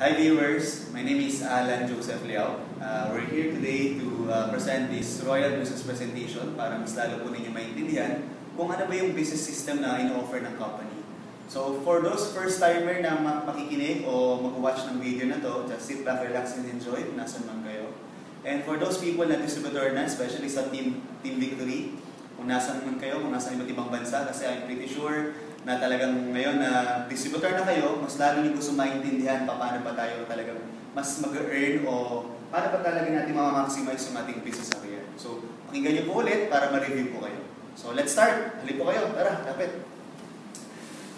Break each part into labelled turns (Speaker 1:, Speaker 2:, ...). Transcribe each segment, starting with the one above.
Speaker 1: Hi viewers, my name is Alan Joseph Liao. We're here today to present this Royal Business Presentation para mas lalo po ninyo maintindihan kung ano ba yung business system na ino-offer ng company. So for those first timer na makikinig o mag-watch ng video na to, just sit back, relax and enjoy kung nasan man kayo. And for those people na distributor na, especially sa Team Victory, kung nasan man kayo, kung nasan iba't ibang bansa, kasi I'm pretty sure na talagang ngayon na distributor na kayo, mas lalo niyo gusto maintindihan paano ba tayo talagang mas mag-earn o paano ba talaga natin ma-maximize yung ating business career. So, pakinggan niyo po ulit para ma-review po kayo. So, let's start. Halip po kayo. Tara, lapit.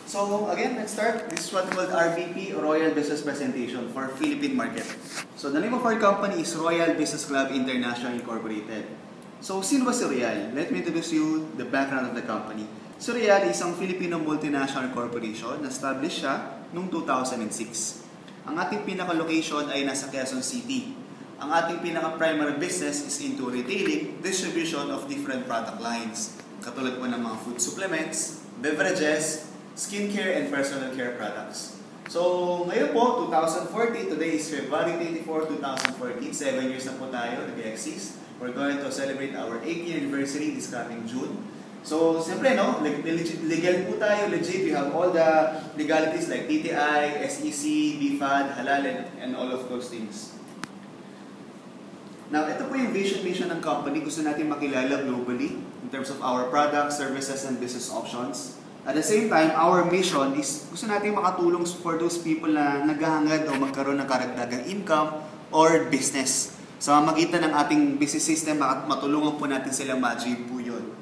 Speaker 1: So, again, let's start. This is what called RBP, Royal Business Presentation for Philippine Market. So, the name of our company is Royal Business Club International Incorporated. So, sino ba si Royal? Let me introduce you the background of the company. So, Royal is isang Filipino multinational corporation na established siya noong 2006. Ang ating pinaka-location ay nasa Quezon City. Ang ating pinaka-primary business is into retailing, distribution of different product lines. Katulad po ng mga food supplements, beverages, skincare, and personal care products. So, ngayon po, 2014, today is February 24, 2014, 7 years na po tayo nag-exist. We're going to celebrate our 8th year anniversary this coming June. So, siyempre, no, legal po tayo, legit. We have all the legalities like DTI, SEC, BFAD, halal, and all of those things. Now, ito po yung vision mission ng company. Gusto natin makilala globally in terms of our products, services, and business options. At the same time, our mission is gusto natin makatulong for those people na naghahangad o magkaroon ng karagdagang income or business. Sa magitan ng ating business system, matulungan po natin silang ma-achieve po yun.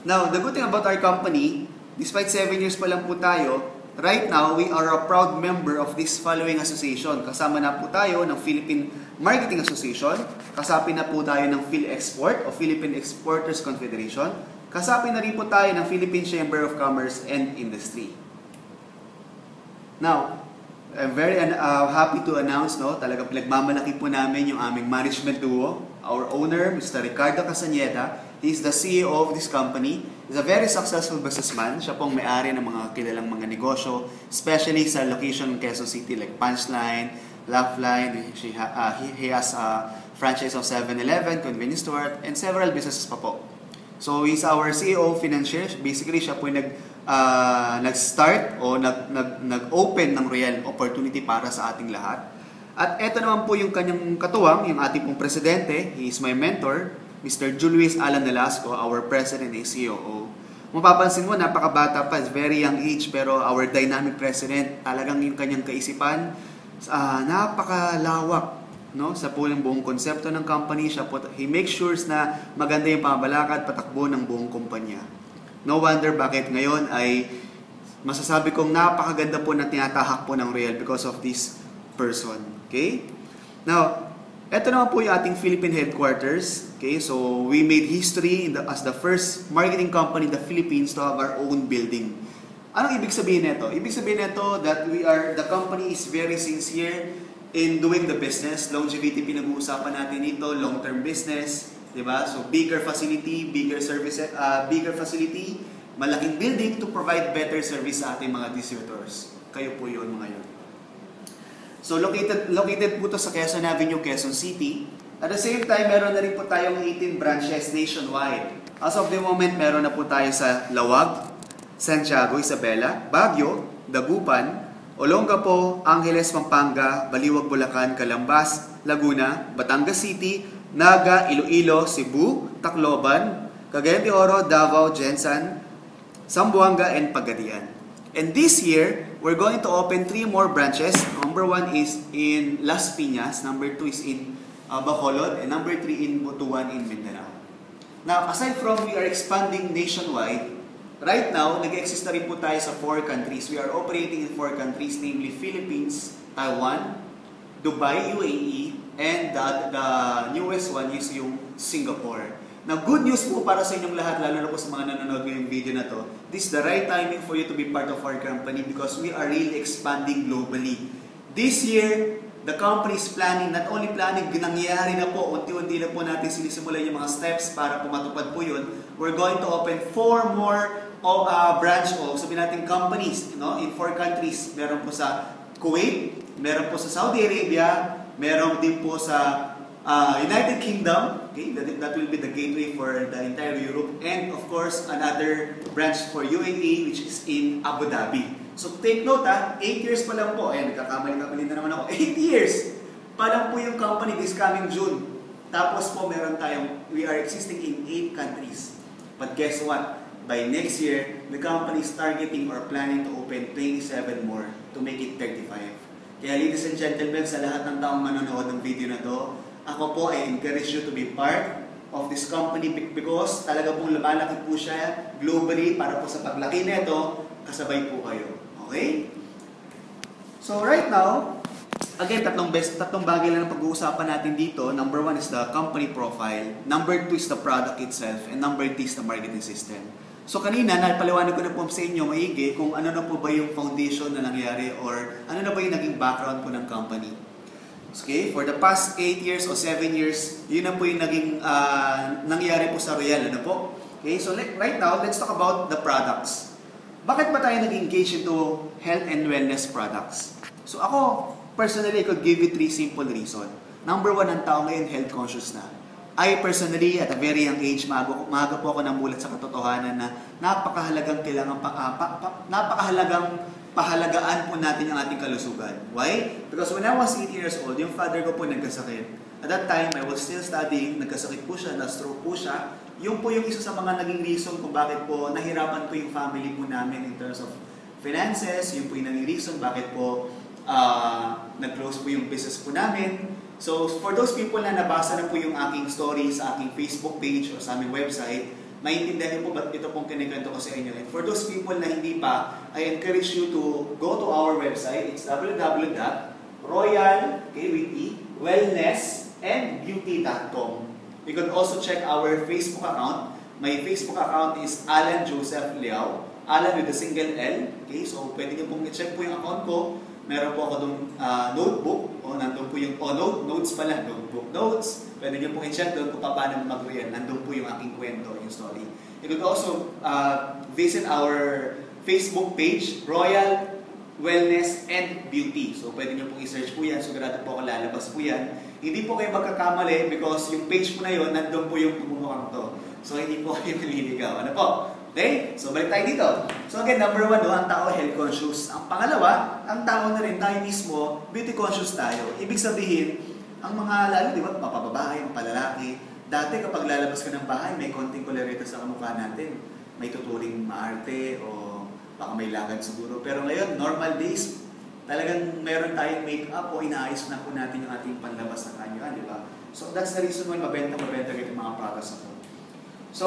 Speaker 1: Now, the good thing about our company, despite 7 years pa lang po tayo, right now, we are a proud member of this following association. Kasama na po tayo ng Philippine Marketing Association, kasapin na po tayo ng PhilExport o Philippine Exporters Confederation, kasapin na rin po tayo ng Philippine Chamber of Commerce and Industry. Now, I'm very happy to announce, no, talagang pinagmamalaki po namin yung aming management duo. Our owner, Mr. Ricardo Casañeda, he is the CEO of this company. He's a very successful businessman. Siya pong may-ari ng mga kilalang mga negosyo, especially sa location ng Quezon City like Punchline, Lifeline. He has a franchise of 7-Eleven, convenience store, and several businesses pa po. So, he's our CEO of Financier. Basically, siya po nag-start o nag-open ng real opportunity para sa ating lahat. At eto naman po yung kanyang katuwang, yung ating pong presidente. He is my mentor, Mr. Julius Alan Velasco, our president and COO. Mapapansin mo, napakabata pa, very young age, pero our dynamic president, talagang yung kanyang kaisipan, napakalawak, no, sa po ng buong konsepto ng company. He makes sure na maganda yung pamabalakad, patakbo ng buong kumpanya. No wonder bakit ngayon ay masasabi kong napakaganda po na tinatahak po ng Real because of this person. Okay? Now, ito naman po yung ating Philippine headquarters. Okay? So, we made history as the first marketing company in the Philippines to have our own building. Anong ibig sabihin nito? Ibig sabihin nito that the company is very sincere in doing the business. Longevity, pinag-uusapan natin ito, long-term business, diba? So, bigger facility, bigger facility, malaking building to provide better service sa ating mga distributors. Kayo po yun, mga yun. So, located po ito sa Quezon Avenue, Quezon City. At the same time, meron na rin po tayong 18 branches nationwide. As of the moment, meron na po tayo sa Lawag, Santiago, Isabela, Baguio, Dagupan, Olongapo, Angeles, Pampanga, Baliwag, Bulacan, Calambas, Laguna, Batangas City, Naga, Iloilo, Cebu, Tacloban, Cagayan de Oro, Davao, Jensan, Zamboanga, and Pagadian. And this year, we're going to open 3 more branches. Number 1 is in Las Piñas, number 2 is in Bacolod, and number 3 in Butuan in Mindanao. Now, aside from we are expanding nationwide, right now, nag-exist na rin po tayo sa 4 countries. We are operating in 4 countries, namely Philippines, Taiwan, Dubai, UAE, and the newest one is yung Singapore. Now, good news po para sa inyong lahat, lalo na po sa mga nanonood ngayong video na to. This is the right timing for you to be part of our company because we are really expanding globally. This year, the company is planning, not only planning, nangyayari na po, unti-unti na po natin sinisimulan yung mga steps para pumatupad po yun. We're going to open 4 more branch o sabihin natin companies, no? In 4 countries. Meron po sa Kuwait, meron po sa Saudi Arabia, meron din po sa United Kingdom, okay, that will be the gateway for the entire Europe, and of course another branch for UAE which is in Abu Dhabi. So take note 8 years pa lang po, ayan nagkakamali na naman ako, 8 years pa lang po yung company this coming June. Tapos po meron tayong, we are existing in 8 countries. But guess what? By next year, the company is targeting or planning to open 27 more to make it 35. Kaya ladies and gentlemen, sa lahat ng taong manonood ng video na to, ako po ay encourage you to be part of this company because talaga pong lumalaki po siya globally para po sa paglaki nito, kasabay po kayo. Okay? So right now, again, tatlong bagay lang ang pag-uusapan natin dito. Number 1 is the company profile. Number 2 is the product itself. And number 3 is the marketing system. So kanina, napaliwanag ko na po sa inyo maigi kung ano na po ba yung foundation na nangyari or ano na ba yung naging background po ng company. Okay, for the past 8 years o 7 years, yun na po yung naging nangyari po sa Royal. Ano po? Okay, so right now, let's talk about the products. Bakit ba tayo nag-engage into health and wellness products? So ako, personally, I could give you 3 simple reasons. Number 1, ang tao ngayon health conscious na. I personally, at a very young age, maaga po ako namulat sa katotohanan na napakahalagang pahalagaan po natin ang ating kalusugan. Why? Because when I was 8 years old, yung father ko po nagkasakit. At that time, I was still studying, nagkasakit po siya, na-stroke po siya. Yung po yung isa sa mga naging reason kung bakit po nahirapan po yung family po namin in terms of finances. Yung po yung naging reason bakit po nag-close po yung business po namin. So, for those people na nabasa na po yung aking story sa aking Facebook page o sa aming website, maintindihan niyo po ba't ito pong kinikwento ko sa inyo. And for those people na hindi pa, I encourage you to go to our website. It's www.royalwellnessandbeauty.com. You can also check our Facebook account. My Facebook account is Alan Joseph Liao. Alan with a single L. Okay, so pwede niyo pong i-check po yung account ko. Meron po ako doon notebook. Nandun po yung notes pala, notebook notes. Pwede niyo pong i-check doon kung paano mag-real. Nandun po yung aking kwento, yung story. You could also visit our Facebook page, Royal Wellness and Beauty. So pwede niyo pong i-search po yan. Sigurado po ako lalabas po yan. Hindi po kayo magkakamali because yung page po na yun, nandun po yung tumumukhang to. So hindi po kayo naliligaw. Ano po? Okay? So, balik tayo dito. So, again, number 1, ang tao health conscious. Ang pangalawa, ang tao na rin, tayo mismo, beauty conscious tayo. Ibig sabihin, ang mga lalo, di ba, mapababae, mapalalaki, dati kapag lalabas ka ng bahay, may konting koloreta sa kamukha natin. May tuturing maarte o baka may lakad siguro. Pero ngayon, normal days, talagang meron tayong make-up o inaayos na po natin yung ating panlabas na kanyo, di ba? So, that's the reason why mabenta yung mga products na po. So,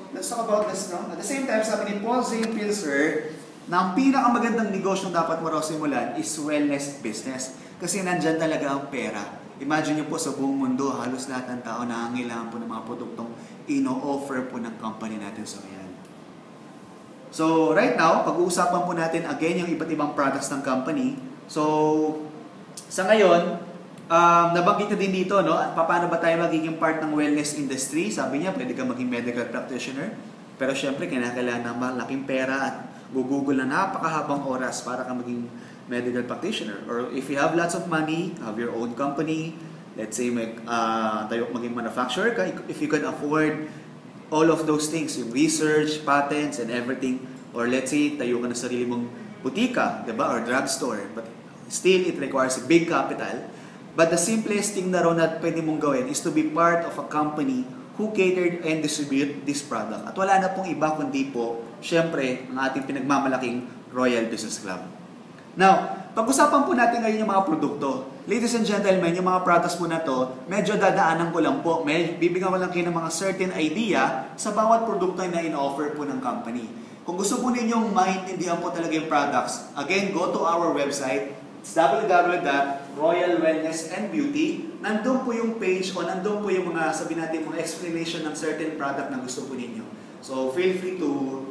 Speaker 1: let's talk about this, no? At the same time, sabi ni Paul Zane Pilzer na ang pinakamagandang negosyo dapat mo raw simulan is wellness business. Kasi nandyan talaga ang pera. Imagine nyo po sa buong mundo, halos lahat ng tao nangangailangan po ng mga produktong ino-offer po ng company natin sa Royal. So, right now, pag-uusapan po natin again yung iba't ibang products ng company. So, sa ngayon, nabanggit na din dito, no? Paano ba tayo magiging part ng wellness industry? Sabi niya, pwede ka maging medical practitioner. Pero syempre, kinakailangan ng malaking pera at gugugol na napakahabang oras para ka maging medical practitioner. Or if you have lots of money, have your own company, let's say tayo maging manufacturer ka, if you can afford all of those things, yung research, patents, and everything. Or let's say, tayo ka na sarili mong butika, diba? Or drugstore. But still, it requires a big capital. But the simplest thing na ron na pwede mong gawin is to be part of a company who catered and distribute this product. At wala na pong iba kundi po, syempre, ang ating pinagmamalaking Royal Business Club. Now, pag-usapan po natin ngayon yung mga produkto. Ladies and gentlemen, yung mga products po na to, medyo dadaanan ko lang po. Bibigyan ko lang kayo ng mga certain idea sa bawat produkto na in-offer po ng company. Kung gusto po ninyong maintindihan po talaga yung products, again, go to our website. It's www.royalwellnessandbeauty. Nandun po yung page o nandun po yung mga, sabi natin, mga explanation ng certain product na gusto po ninyo. So, feel free to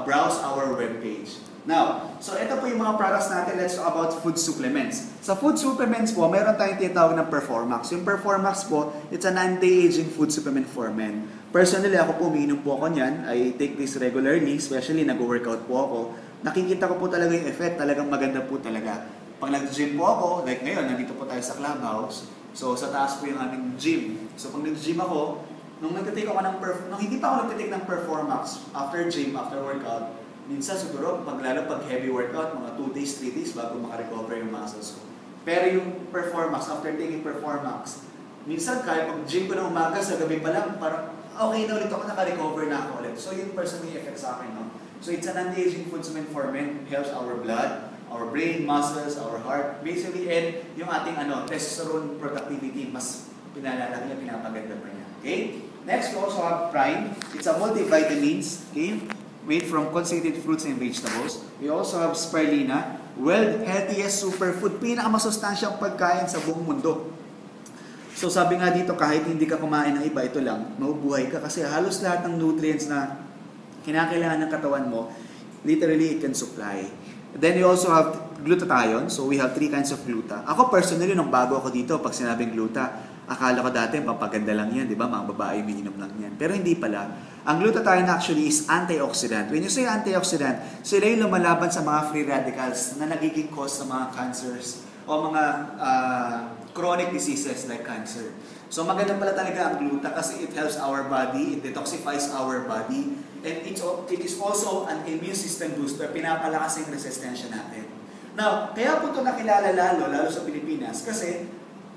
Speaker 1: browse our webpage. Now, so ito po yung mga products natin. Let's talk about food supplements. Sa food supplements po, meron tayong tinatawag ng Performax. Yung Performax po, it's an anti-aging food supplement for men. Personally, ako po, umiinom po ako niyan. I take this regularly, especially nag-workout po ako. Nakikita ko po talaga yung effect. Talagang maganda po talaga. Pag nag-gym po ako, like ngayon, nandito po tayo sa clubhouse. So, sa taas po yung aming gym. So, pag nag-gym ako, nung nagtitake ako nung hindi pa ako nagtitake ng Performax, after gym, after workout, minsan siguro, lalo pag heavy workout, mga 2 days, 3 days bago makarecover yung muscles ko. Pero yung Performax, after taking Performax, minsan kahit pag-gym ko na umaga, sa gabi pa lang, parang okay na ulit ako, naka-recover na ako ulit. So, yun personally effect sa akin, no? So, it's an anti-aging food supplement for men, helps our blood, our brain, muscles, our heart, basically, and yung ating testosterone productivity, mas pinalalaki niya, pinapaganda pa niya. Okay? Next, we also have Prime. It's a multivitamins, okay? Made from concentrated fruits and vegetables. We also have Spirulina, world healthiest superfood, pinakamasustansyang pagkain sa buong mundo. So sabi nga dito, kahit hindi ka kumain ng iba, ito lang, mabubuhay ka kasi halos lahat ng nutrients na kinakailangan ng katawan mo, literally it can supply. Then we also have glutathione. So we have 3 kinds of gluta. Ako personally, nung bago ako dito, pag sinabing gluta, akala ko dati, papaganda lang yan, di ba? Mga babae, minimum lang yan. Pero hindi pala. Ang glutathione actually is antioxidant. When you say antioxidant, sila yung lumalaban sa mga free radicals na nagiging cause sa mga cancers o mga chronic diseases like cancer. So maganda pala talaga ang gluta kasi it helps our body, it detoxifies our body, and it is also an immune system booster, pinapalakas yung resistensya natin. Now, kaya po ito nakilala lalo sa Pilipinas kasi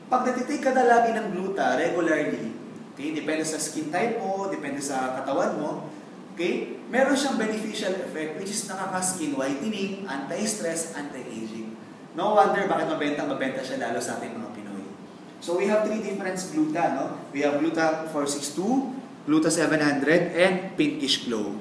Speaker 1: pag natitake ka na lagi ng gluta regularly, okay, depende sa skin type mo, depende sa katawan mo, okay, meron siyang beneficial effect which is nakaka-skin whitening, anti-stress, anti-aging. No wonder bakit mabenta siya lalo sa ating mga Pinoy. So we have 3 different gluta, no? We have gluta 462, gluta 700, and pinkish glow.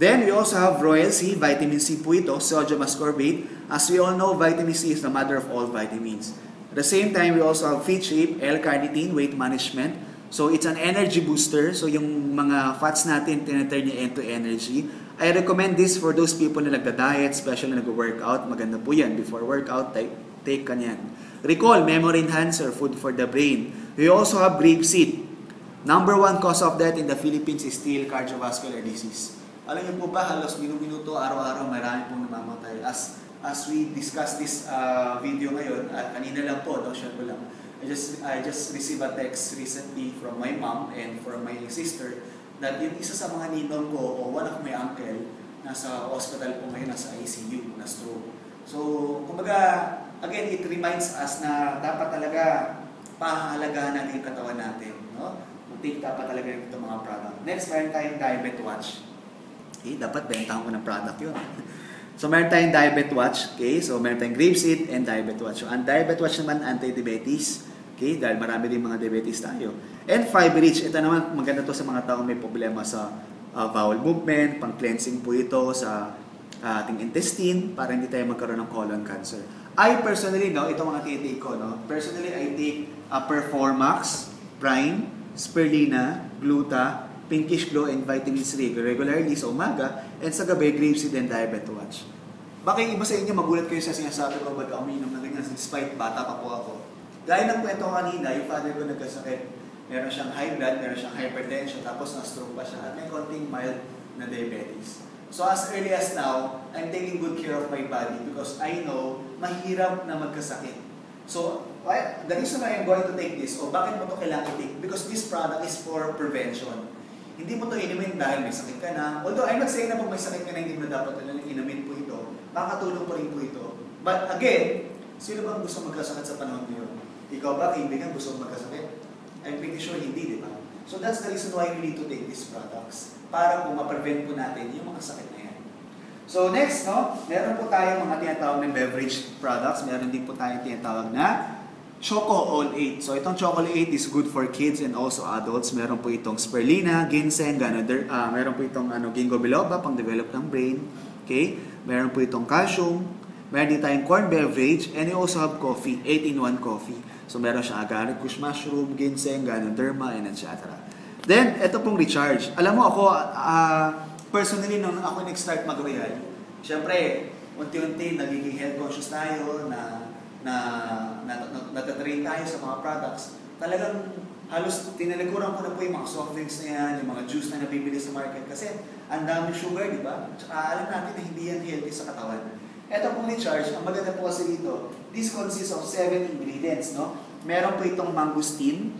Speaker 1: Then we also have royal C, vitamin C po ito, sodium ascorbate. As we all know, vitamin C is the mother of all vitamins. At the same time, we also have Fit Shape, L-carnitine, weight management. So it's an energy booster. So yung mga fats natin, tinaturn niya into energy. I recommend this for those people na nagda-diet, especially na nag-workout. Maganda po yan. Before workout, take ka niyan. Recall, memory enhancer, food for the brain. We also have grapeseed. Number 1 cause of death in the Philippines is still cardiovascular disease. Alam niyo po ba, halos minuto, araw-araw, marami pong namamatay. As we discuss this video ngayon, at kanina lang po, share ko lang, I just received a text recently from my mom and from my sister that yung isa sa mga ninong ko o one of my uncle nasa hospital po ngayon, nasa ICU, na stroke. So, kumbaga, again, it reminds us na dapat talaga pahalagahan natin yung katawan natin. No? Take dapat talaga itong mga product. Next, meron tayong Diabetes Watch. Okay, dapat bentahan ko ng product yun. So, meron tayong Diabetes Watch. Okay, so meron tayong Grapeseed and Diabetes Watch. So, ang Diabetes Watch naman, anti-diabetes. Okay, dahil marami din mga diabetes tayo. And Fiber Rich, ito naman, maganda to sa mga taong may problema sa bowel movement, pang-cleansing po ito sa ating intestine para hindi tayo magkaroon ng colon cancer. I personally, no, ito mga tinitake ko, no? Personally, I take Performax, Prime, Spirulina, Gluta, Pinkish Glow, and Vitamin C regularly sa umaga, and sa gabi, Grapeseed and Diabetes Watch. Baka yung iba sa inyo, magulat kayo sa sinasabi ko, ba't ako umiinom na ganyan, despite bata pa po ako. Gaya ng kwento kanina, yung father ko nagkasakit, meron siyang high blood, meron siyang hypertension, tapos na-stroke pa siya, at may konting mild na diabetes. So as early as now, I'm taking good care of my body because I know mahirap na magkasakit. So, the reason why I'm going to take this, o bakit mo ito kailangan i-take? Because this product is for prevention. Hindi mo ito inumin dahil may sakit ka na. Although I'm not saying na pag may sakit ka na, hindi mo na dapat inumin po ito. Makakatulong pa rin po ito. But again, sino bang gusto magkasakit sa panahon ngayon? Ikaw ba, kaibigan, gusto magkasakit? I'm pretty sure hindi, di ba? So that's the reason why we need to take these products. Para po ma-prevent po natin yung mga sakit na yan. So next, no, meron po tayong mga tinatawag na beverage products. Meron din po tayong tinatawag na Choco All 8. So itong Choco All 8 is good for kids and also adults. Meron po itong spirulina, ginseng, meron po itong ginkgo biloba pang develop ng brain. Okay? Meron po itong calcium. Meron din tayong corn beverage, and we also have coffee, 8-in-1 coffee. So meron siyang agaricus mushroom, ginseng, ganoderma, and etc. Then, ito pong recharge. Alam mo ako, personally, nung ako nag-start mag-real, syempre, unti-unti nagiging health conscious tayo, natatrain tayo sa mga products. Talagang halos tinalikuran ko na po yung mga soft drinks na yan, yung mga juice na nabibili sa market. Kasi ang dami sugar, di ba? Tsaka alam natin na hindi yan healthy sa katawan. Ito pong recharge, ang maganda po kasi dito, this consists of 7 ingredients, no? Meron po itong mangosteen,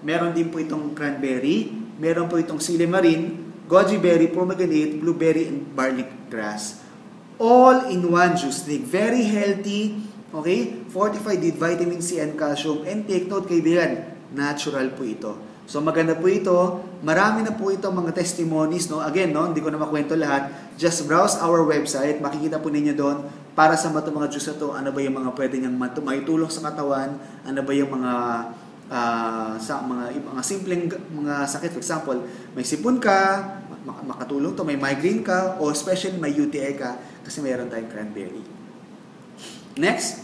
Speaker 1: meron din po itong cranberry, meron po itong silimarin, goji berry, pomegranate, blueberry, and barley grass. All in one juice drink. Very healthy, okay? Fortified with vitamin C and calcium. And take note, kaibigan, natural po ito. So maganda po ito. Marami na po ito mga testimonies, no? Again, no, hindi ko na makwento lahat. Just browse our website. Makikita po ninyo doon para sa mga juice na to, ano ba yung mga pwede niyang maitulong sa katawan, ano ba yung mga sa mga simpleng mga sakit. For example, may sipon ka, makatulong to, may migraine ka, o especially may UTI ka, kasi mayroon tayong cranberry. Next,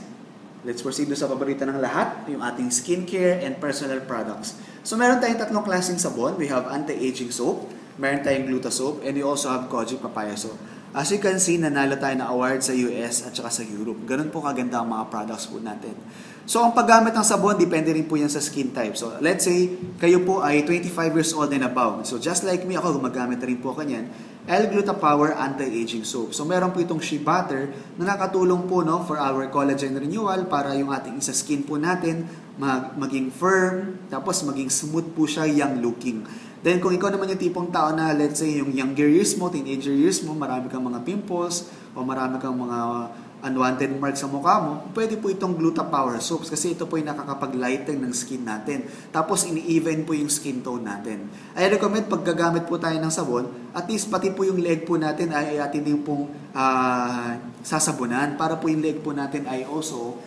Speaker 1: let's proceed sa paborito ng lahat, yung ating skincare and personal products. So meron tayong tatlong klaseng sabon. We have anti-aging soap, meron tayong Gluta soap, and we also have Kojic papaya soap. As you can see, nanalo tayo na award sa US at saka sa Europe. Ganun po kaganda ang mga products po natin. So ang paggamit ng sabon, depende rin po yan sa skin type. So let's say, kayo po ay 25 years old and above. So just like me, ako gumagamit rin po kanyan. L-Gluta Power Anti-Aging Soap. So meron po itong shea butter na nakatulong po, no, for our collagen renewal, para yung ating isa skin po natin maging firm, tapos maging smooth po siya, young looking. Then kung ikaw naman yung tipong tao na, let's say, yung younger years mo, teenager years mo, marami kang mga pimples, o marami kang mga unwanted marks sa mukha mo, pwede po itong Gluta Power Soaps kasi ito po yung nakakapag-lighten ng skin natin. Tapos ini-even po yung skin tone natin. I recommend pag gagamit po tayo ng sabon, at least pati po yung leg po natin ay atin din pong sasabunan para po yung leg po natin ay also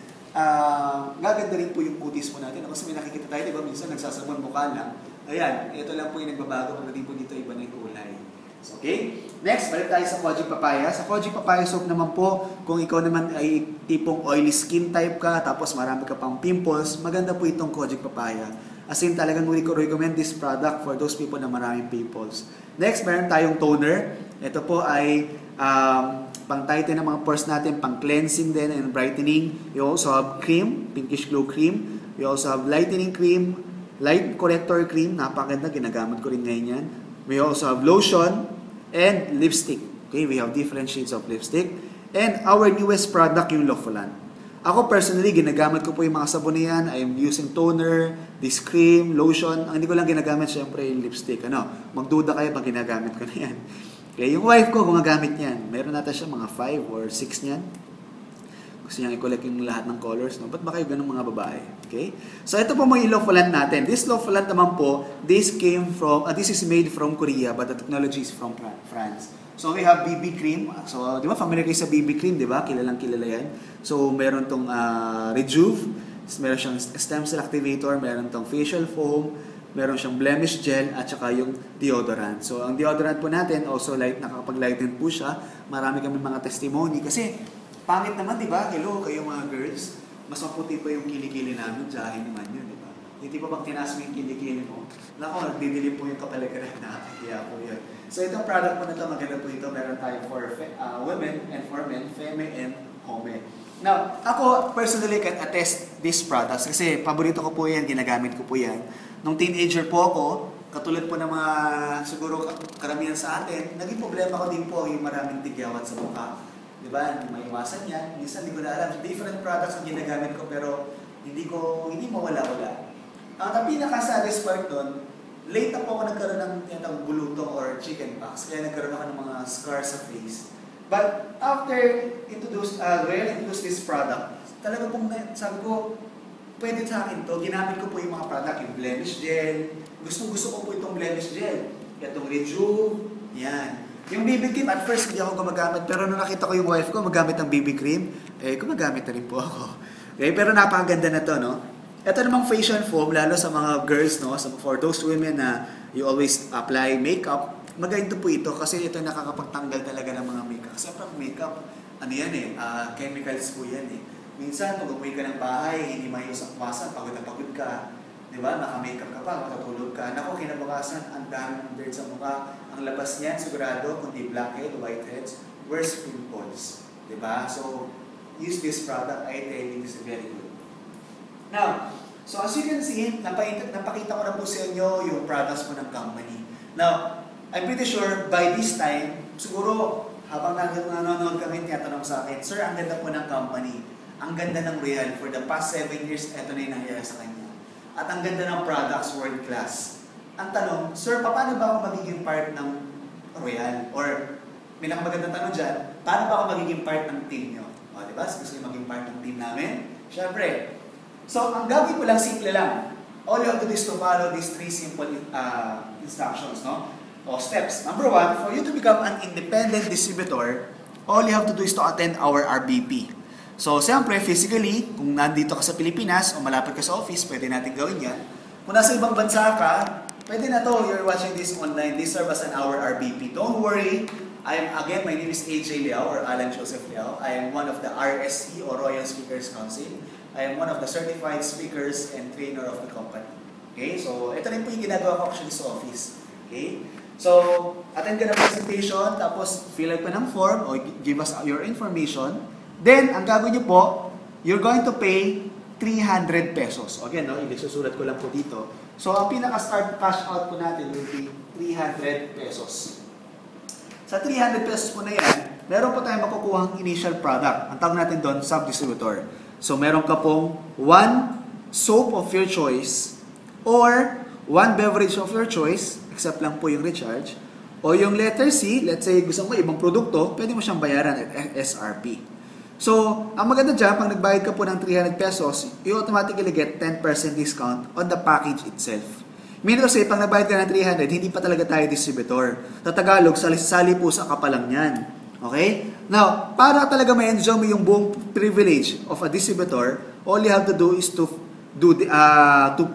Speaker 1: gaganda rin po yung kutis po natin. Kasi may nakikita tayo, diba? Minsan nagsasabon mukha lang. Ayan, ito lang po yung nagbabago. Pagdating po dito, iba na yung kulay. So, okay? Next, balik tayo sa Kojic papaya. Sa Kojic papaya soap naman po, kung ikaw naman ay tipong oily skin type ka, tapos marami ka pang pimples, maganda po itong Kojic papaya. As in, talagang recommend this product for those people na maraming pimples. Next, meron tayong toner. Ito po ay pang-tighten ng mga pores natin, pang-cleansing din and brightening. We also have cream, pinkish glow cream. We also have lightening cream, light corrector cream. Napakaganda, ginagamit ko rin ngayon yan. We also have lotion and lipstick. Okay, we have different shades of lipstick. And our newest product, yung Lofolan. Ako personally, ginagamit ko po yung mga sabon na yan. I am using toner, this cream, lotion. Ang hindi ko lang ginagamit, syempre, yung lipstick. Magduda kayo pag ginagamit ko na yan. Okay, yung wife ko, gumagamit yan. Meron natin siya mga 5 or 6 niyan. Gusto niyang i-collect yung lahat ng colors, no? Ba't ba kayo ganun mga babae? Okay? So, ito po mga Lofolan natin. This Lofolan naman po, this is made from Korea, but the technology is from France. So, we have BB cream. So, di ba, familiar kayo sa BB cream, di ba? Kilalang kilala yan. So, meron tong Rejuve, meron siyang stem cell activator, meron tong facial foam, meron siyang blemish gel, at saka yung deodorant. So, ang deodorant po natin, also nakakapag-lighten po siya. Marami kami mga testimony. Kasi, pangit naman, di ba? Hello, kayo mga girls. Mas maputi pa yung kilikili namin. Jahe naman yun, di ba? Hindi pa bang tinaas mo yung kilikili mo? Nako, nagdidilim po yung kapaligiran na. Kaya po yun. So, itong product po na ito, maganda po ito. Meron tayo for women and for men, femme and home. Now, ako personally can attest these products kasi paborito ko po yan, ginagamit ko po yan. Nung teenager po ako, katulad po ng mga siguro karamihan sa atin, naging problema ko din po yung maraming tigyawat sa mukha. Diba? May iwasan yan. Minsan hindi ko na alam. Different products ang ginagamit ko pero hindi mawala-wala. Ang pinaka-saddest part doon, late na po ako nagkaroon ng tinatawag bulutong or chicken pox. Kaya nagkaroon ako ng mga scars sa face. But after Royal introduced this product, talaga pong sabi ko, pwede sa akin to. Ginamit ko po yung mga product, yung blemish gel. Gusto ko po itong blemish gel. Itong Rejuve, yan. Yung BB cream, at first hindi ako gumagamit, pero nung nakita ko yung wife ko magamit ng BB cream, gumagamit na rin po ako. Okay, pero napakaganda na to, no? Ito namang facial foam, lalo sa mga girls, no? For those women na you always apply makeup, magaling po ito kasi ito nakakapagtanggal talaga ng mga makeup. Kasi parang makeup, chemicals po yan eh. Minsan, pag uwi ka ng bahay, hindi maiwas-iwasan, pagod na pagod ka. Diba? Naka-makeup ka pa, matutulog ka. Naku, kinabukasan, ang daming dirt sa mukha. Ang labas niyan, sigurado, kundi blackhead, whiteheads, worse pimples. Diba? So, use this product. I tell you, this is very good. Now, so as you can see, napakita ko na po sa inyo yung products po ng company. Now, I'm pretty sure by this time, siguro habang nanonood kami, tinatanong sa akin, Sir, ang ganda po ng company. Ang ganda ng Royal. For the past 7 years, eto na yung nangyayari sa kanya. At ang ganda ng products, world class. Ang tanong, Sir, paano ba ako magiging part ng Royal? Or, may nakamagandang tanong dyan, paano ba ako magiging part ng team nyo? O, diba? Gusto nyo maging part ng team namin? Siyempre. So, ang gagawin ko lang, simple lang. All you have to do is to follow these 3 simple instructions, no? O steps. Number 1, for you to become an independent distributor, all you have to do is to attend our RBP. So, siyempre, physically, kung nandito ka sa Pilipinas o malapit ka sa office, pwede natin gawin yan. Kung nasa ibang bansa ka, pwede na to. You're watching this online. This serves as an our RBP. Don't worry. Again, my name is AJ Liao or Alan Joseph Liao. I am one of the RSC or Royal Speakers Council. I am one of the certified speakers and trainer of the company. Okay? So, ito rin po yung ginagawa ko actually sa office. Okay? So, attend ka ng presentation, tapos fill out pa ng form or give us your information. Then, ang gagawin nyo po, you're going to pay 300 pesos. Again, no, isusulat ko lang po dito. So, ang pinaka-start cash out po natin will be 300 pesos. Sa 300 pesos po na yan, meron po tayong makukuhang initial product. Ang tawag natin doon, sub-distributor. So, meron ka pong 1 soap of your choice or 1 beverage of your choice, except lang po yung recharge. O yung letter C, let's say gusto mo ibang produkto, pwede mo siyang bayaran at SRP. So, ang maganda dyan, pag nagbayad ka po ng 300 pesos, you automatically get 10% discount on the package itself. Meaning to say, pag nagbayad ka ng 300, hindi pa talaga tayo distributor. Sa Tagalog, sali po sa kapalang yan. Okay? Now, para talaga ma-enjoy mo yung buong privilege of a distributor, all you have to do is to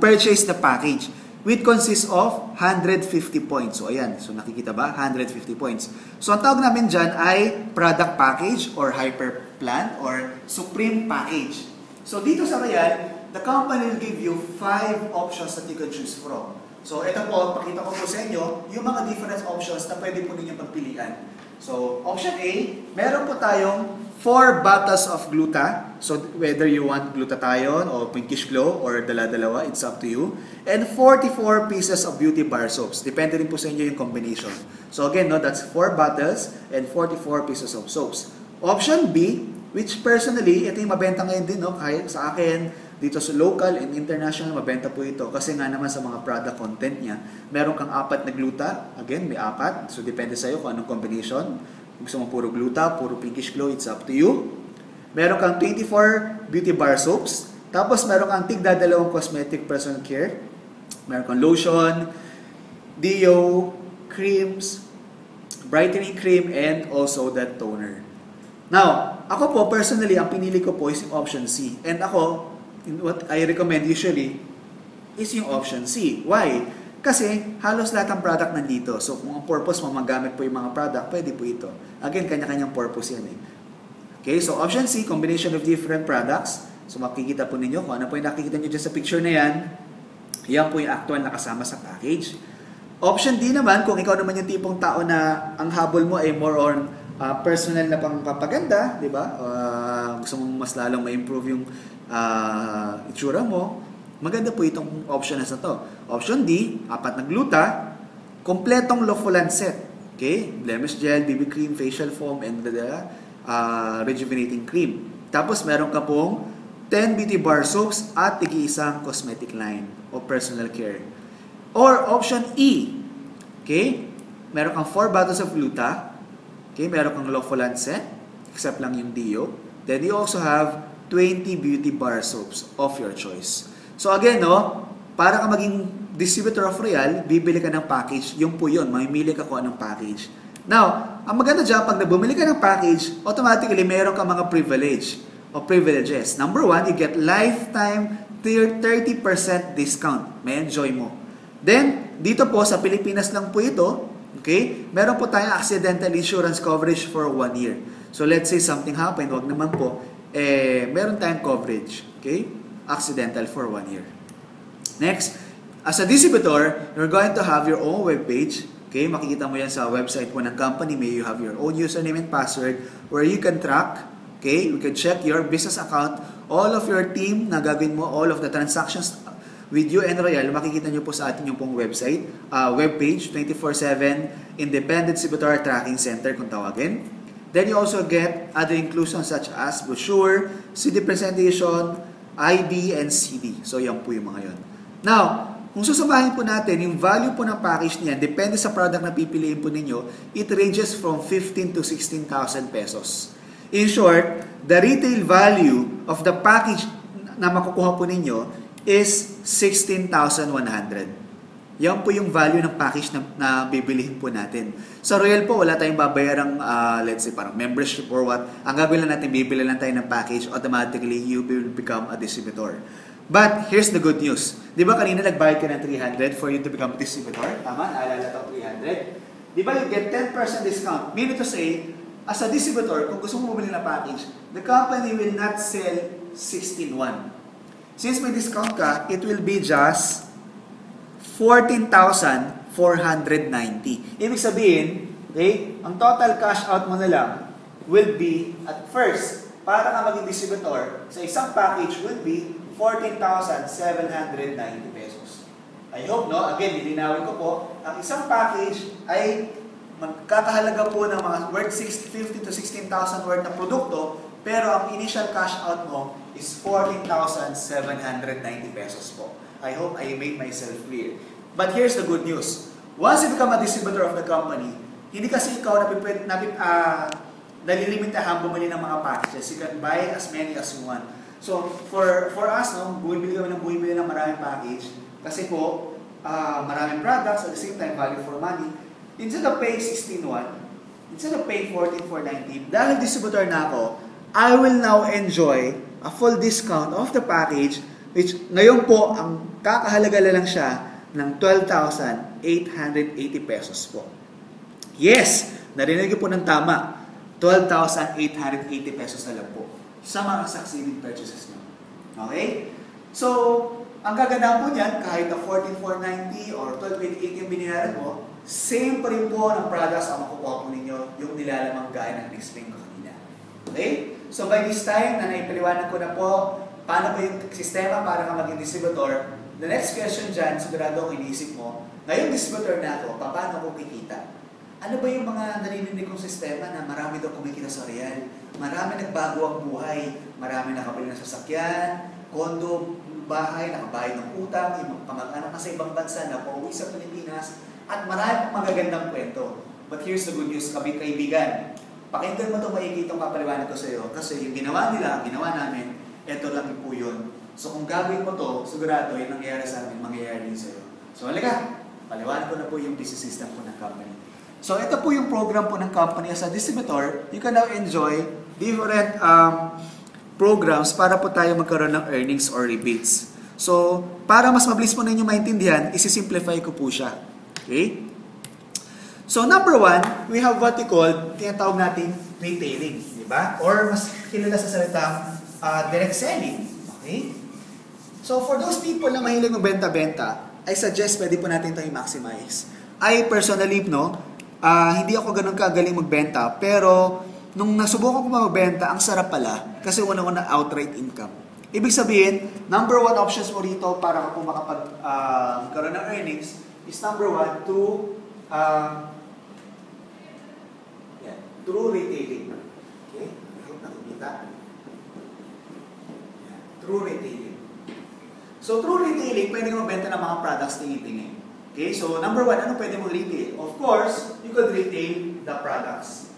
Speaker 1: purchase the package, which consists of 150 points. So, ayan. So, nakikita ba? 150 points. So, ang tawag namin dyan ay product package or hyper plan or supreme package. So, dito sa Royal, the company will give you 5 options that you can choose from. So, ito po, pakita ko po sa inyo yung mga different options na pwede po ninyo pagpilian. So, option A, meron po tayong 4 bottles of gluta. So, whether you want glutathione or pinkish glow or dala-dalawa, it's up to you. And 44 pieces of beauty bar soaps. Depende rin po sa inyo yung combination. So, again, no, that's 4 bottles and 44 pieces of soaps. Option B, which personally, ito yung mabenta ngayon din, no? Kahit sa akin, dito sa local and international, mabenta po ito. Kasi nga naman sa mga product content niya, meron kang 4 na gluta. Again, may 4. So, depende sa'yo kung anong combination. Gusto mo puro gluta, puro pinkish glow, it's up to you. Meron kang 24 beauty bar soaps. Tapos, meron kang tig-dadalawang cosmetic personal care. Meron kang lotion, deo, creams, brightening cream, and also that toner. Now, ako po, personally, ang pinili ko po is yung option C. And ako, what I recommend usually is yung option C. Why? Kasi halos lahat ng product nandito. So, kung ang purpose mo magamit po yung mga product, pwede po ito. Again, kanya-kanyang purpose yan eh. Okay, so option C, combination of different products. So, makikita po ninyo kung ano po yung nakikita nyo dyan sa picture na yan. Yan po yung actual na kasama sa package. Option D naman, kung ikaw naman yung tipong tao na ang habol mo ay more on personal na pangpapaganda, di ba? Gusto mong mas lalong ma-improve yung itsura mo, maganda po itong option na to. Option D, 4 na gluta, kompletong Lofolan set. Okay? Blemish gel, BB cream, facial foam, and rejuvenating cream. Tapos meron ka pong 10 beauty bar soaps at tig-isang cosmetic line o personal care. Or option E, okay? Meron kang 4 bottles of gluta. Okay, meron kang Lofolan set, except lang yung deo. Then you also have 20 beauty bar soaps of your choice. So again, no, para ka maging distributor of Royal, bibili ka ng package, yung po yun, mamimili ka kung anong package. Now, ang maganda dyan, pag bumili ka ng package, automatically meron ka mga privilege o privileges. Number 1, you get lifetime 30% discount. May enjoy mo. Then, dito po sa Pilipinas lang po ito, okay? Meron po tayong accidental insurance coverage for 1 year. So, let's say something happened, wag naman po, meron tayong coverage, okay? Accidental for 1 year. Next, as a distributor, you're going to have your own webpage. Okay, makikita mo yan sa website po ng company. May you have your own username and password where you can track, okay, you can check your business account, all of your team na gagawin mo, all of the transactions with you and Royal, makikita nyo po sa ating yung pong website, webpage, 24/7 Independent Distributor Tracking Center kung tawagin.
Speaker 2: Then you also get other inclusions such as brochure, CD presentation, ID, and CD. So yan po yung mga yun. Now, kung susumahin po natin, yung value po ng package niyan, depende sa product na pipiliin po ninyo, it ranges from 15 to 16,000 pesos. In short, the retail value of the package na makukuha po ninyo is 16,100. Yan po yung value ng package na bibilihin po natin. Sa Royal po, wala tayong babayarang, let's say, parang membership or what. Ang gagawin lang natin, bibili lang tayo ng package, automatically, you will become a distributor. But, here's the good news. Di ba kanina nagbayad ka ng 300 for you to become a distributor? Tama? Naalala ito, 300. Di ba you get 10% discount? Meaning to say, as a distributor, kung gusto mo bumili ng package, the company will not sell 16,100. Since may discount ka, it will be just 14,490. Ibig sabihin, okay, ang total cash out mo na lang will be, at first, para ka maging distributor, sa isang package will be 14,790 pesos. I hope, no? Again, nilinawin ko po, ang isang package ay magkakahalaga po ng mga worth 15 to 16,000 worth na produkto, pero ang initial cash out mo is 14,790 pesos po. I hope I made myself clear. But here's the good news. Once you become a distributor of the company, hindi kasi ikaw nalilimitahan bumili ng mga packages. You can buy as many as you want. So, for us, no, bumibili ng maraming package kasi po, maraming products at the same time, value for money. Instead of paying 16,100, instead of paying 14,490, dahil distributor na ako, I will now enjoy a full discount of the package, which ngayon po, ang kakahalaga lang siya ng 12,880 pesos po. Yes! Narinig ko po ng tama. 12,880 pesos na lang po sa mga succeeding purchases nyo. Okay? So, ang gaganda po niyan, kahit na 14,490 or 12,880 yung binayaran mo, same pa rin po ng products ang makukuha po ninyo yung nilalamang gaya ng explain ko kanina. Okay? So, by this time, na naipaliwanag ko na po, paano ba yung sistema para ka maging distributor, the next question dyan, sigurado ako iniisip mo, ngayong distributor na ako, paano ko kikita? Ano ba yung mga narinig kong sistema na marami daw kumikita sa Real? Marami nagbago ang buhay, marami nakabili ng sasakyan, kondo, bahay, nakabayad ng utang, yung pamag-anak na sa ibang bansa na pauwi sa Pilipinas, at marami pang magagandang kwento. But here's the good news, kaibigan. Pakinggan mo itong maigi itong papaliwanag ko sa iyo, kasi yung ginawa nila, ginawa namin, eto lang po yun. So kung gagawin mo to, sigurado yung nangyayari sa amin, mangyayari din sa iyo. So halika, paliwanag ko na po yung business system po ng company. So ito po yung program po ng company as a distributor. You can now enjoy different programs para po tayo magkaroon ng earnings or rebates. So para mas mabilis po ninyo maintindihan, isi-simplify ko po siya. Okay? So number one, we have what we call, tinatawag natin retailing. Diba? Or mas kilala sa salitang direct selling. Okay? So for those people na mahilig magbenta-benta, I suggest pwede po natin itong i-maximize. I personally, hindi ako ganun kagaling magbenta, pero nung nasubukan ko magbenta, ang sarap pala kasi una-una outright income. Ibig sabihin, number one options mo rito para kung makapagkaroon ng earnings is number one, through retailing. Okay? I hope nakikita. Through retailing. So, through retailing, pwede ka magbenta ng mga products tingin-tingin. Okay? So, number one, ano pwede mong retail? Of course, you could retail the products.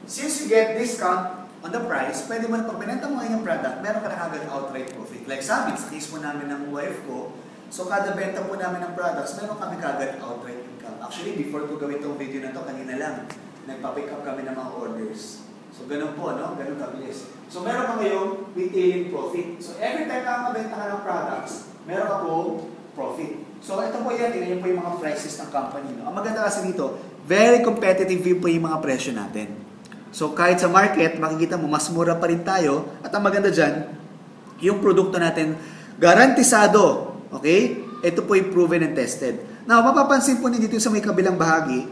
Speaker 2: Since you get discount on the price, pwede mo na pag binenta mo ngayon yung product, meron ka na kagad outright profit. Like sa amin, sa case po namin ng wife ko, so kada benta po namin ng products, meron kami kagad outright income. Actually, before ko gawin itong video na to, kanina lang, nagpa-pick up kami ng mga orders. So, ganun po, no? Ganun kabilis. So, meron ka ngayong retailing profit. So, every time na mabenta ka ng products, meron ka po profit. So, ito po yan. Tingnan po yung mga prices ng company. No? Ang maganda kasi dito, very competitive po yung mga presyo natin. So, kahit sa market, makikita mo, mas mura pa rin tayo. At ang maganda dyan, yung produkto natin, garantisado. Okay? Ito po yung proven and tested. Now, mapapansin po ninyo dito sa may kabilang bahagi,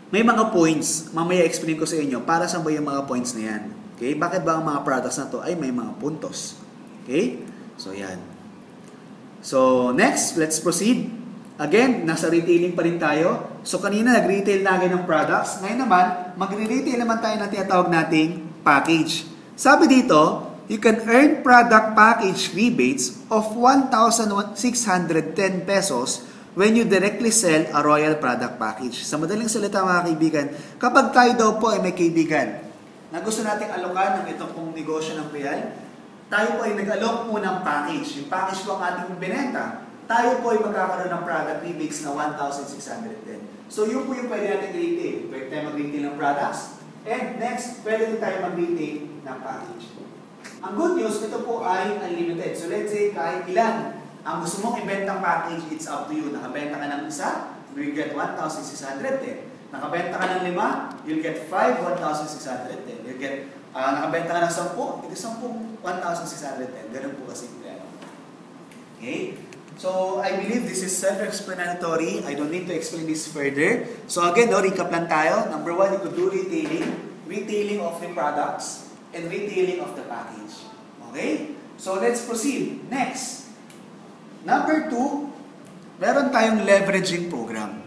Speaker 2: may mga points. Mamaya explain ko sa inyo para saan ba yung mga points na yan. Okay? Bakit ba ang mga products na to ay may mga puntos? Okay? So, yan. So, next, let's proceed. Again, nasa retailing pa rin tayo. So kanina nag-retail na agad ng products. Ngayon naman, magre-retail naman tayo ng tinatawag nating package. Sabi dito, you can earn product package rebates of 1,610 pesos when you directly sell a Royal product package. Sa madaling salita mga kaibigan, kapag tayo daw po ay may kaibigan na gusto nating alokan ng itong pong negosyo ng Real, tayo po ay nag-alok po ng package. Yung package po ang ating binenta. Tayo po ay magkakaroon ng product rebates na 1,610. So yun po yung pwede natin retail. Pwede tayo mag-retail ng products. And next, pwede din tayo mag-retail ng package. Ang good news, ito po ay unlimited. So let's say kahit ilan ang gusto mong ibentang package, it's up to you. Nakabenta ka ng isa, you get 1,610. Nakabenta ka ng 5, you'll get 5, 1,610. You'll get, nakabenta ka ng 10, ito 10, 1,610. Ganun po kasi. Okay? So, I believe this is self-explanatory. I don't need to explain this further. So again, recap lang tayo. Number 1, you could do retailing. Retailing of the products and retailing of the package. Okay? So let's proceed. Next. Number 2, meron tayong leveraging program.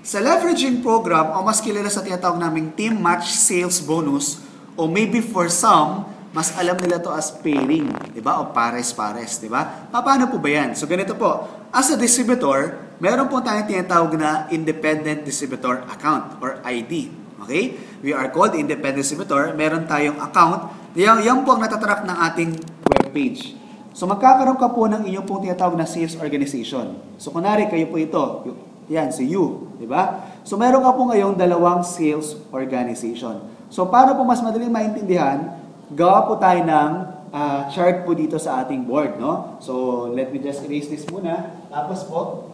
Speaker 2: Sa leveraging program, o mas kilala sa tinatawag naming team match sales bonus, o maybe for some, mas alam nila to as pairing, di ba? O pares-pares, di ba? Paano po ba yan? So ganito po, as a distributor, meron po tayong tinatawag na Independent Distributor Account or ID. Okay? We are called Independent Distributor. Meron tayong account. Yan po ang natatrack ng ating webpage. So magkakaroon ka po ng inyong pong tinatawag na sales organization. So kunwari kayo po ito, yan, si you, di ba? So meron ka po ngayong dalawang sales organization. So para po mas madaling maintindihan, gawa po tayo ng chart po dito sa ating board, no? So, let me just erase this muna. Tapos po,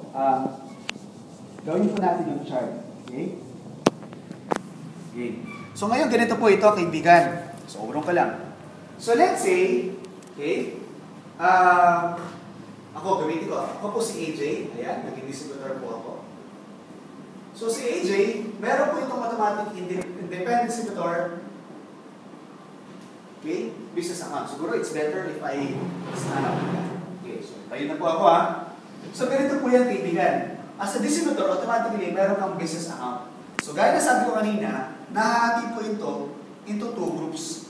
Speaker 2: gawin po natin yung chart. Okay? Okay. So, ngayon, ganito po ito, kaibigan. So, urong ka lang. So, let's say, okay, ako, gamitin ko. Ako po si AJ. Ayan, naging distributor po ako. So, si AJ, meron po itong automatic independent distributor. Okay? Business account. Siguro it's better if I stand up. Okay, so tayo na po ako So ganito po yan, kaibigan. As a distributor, automatically, meron kang business account. So gaya na sabi ko kanina, nahahati po ito into 2 groups.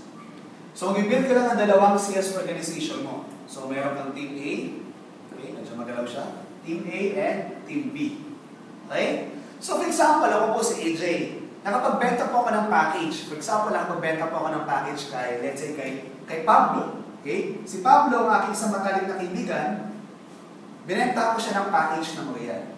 Speaker 2: So mag-build ka lang ng dalawang sales organization mo. So meron kang Team A, okay, medyo magalaw siya, Team A and Team B. Okay? So for example, ako po si AJ. Nakapagbenta po ako ng package. For example, nakapagbenta po ako ng package kay, let's say, kay Pablo. Okay? Si Pablo, ang aking isang magaling na kaibigan, binenta ko siya ng package ng Royal.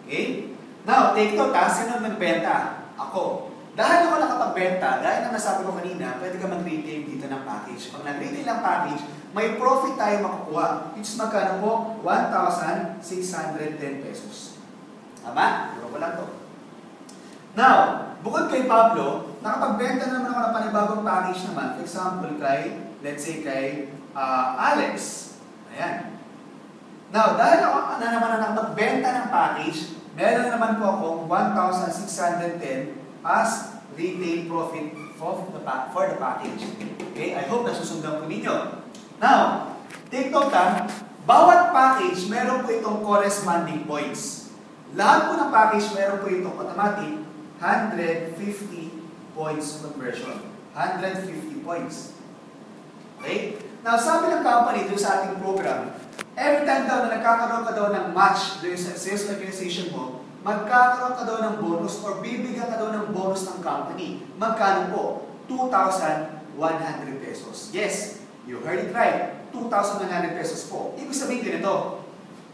Speaker 2: Okay? Now, take note, sino nagbenta? Ako. Dahil ako nakapagbenta, dahil na nasabi ko kanina, pwede ka mag-retail dito ng package. Pag nag-retail ng package, may profit tayo makukuha. Which is magkano po? 1,610 pesos. Tama? Puro ko lang to. Now, bukod kay Pablo, nakapagbenta naman ako ng panibagong package naman. For example, let's say kay Alex. Ayan. Now, dahil ako na naman na nakapagbenta ng package, meron naman po akong 1,610 as retail profit for the package. Okay? I hope nasusundan po ninyo. Now, take note bawat package, meron po itong corresponding points. Lahat po ng package, meron po itong automatic 150 points conversion. 150 points. Okay? Now, sabi ng company doon sa ating program, every time daw na nagkakaroon ka daw ng match doon sa sales organization mo, magkakaroon ka daw ng bonus or bibigyan ka daw ng bonus ng company. Magkano po? 2,100 pesos. Yes, you heard it right. 2,100 pesos po. Ibig sabihin ganito.